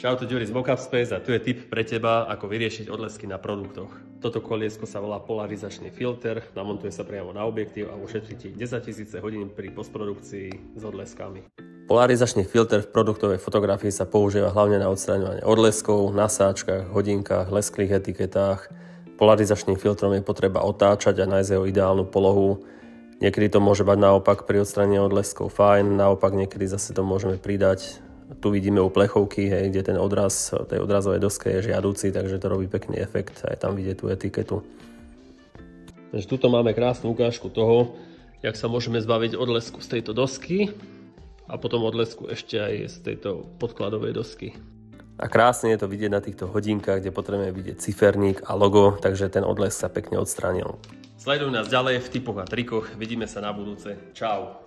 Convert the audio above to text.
Čau, tu Ďuri z Mockup Space a tu je tip pre teba, ako vyriešiť odlesky na produktoch. Toto koliesko sa volá polarizačný filter, namontuje sa priamo na objektív a ušetrí ti 10 000 hodín pri postprodukcii s odleskami. Polarizačný filter v produktovej fotografii sa používa hlavne na odstraňovanie odleskov, na sáčkach, hodinkách, lesklých etiketách. Polarizačným filtrom je potreba otáčať a nájsť jeho ideálnu polohu. Niekedy to môže mať naopak pri odstranení odleskov fajn, naopak niekedy zase to môžeme pridať. Tu vidíme u plechovky, hej, kde ten odraz tej odrazovej doske je žiaduci, takže to robí pekný efekt, aj tam vidieť tú etiketu. Takže tuto máme krásnu ukážku toho, jak sa môžeme zbaviť odlesku z tejto dosky a potom odlesku ešte aj z tejto podkladovej dosky. A krásne je to vidieť na týchto hodinkách, kde potrebujeme vidieť ciferník a logo, takže ten odlesk sa pekne odstránil. Sleduj nás ďalej v tipoch a trikoch, vidíme sa na budúce. Čau.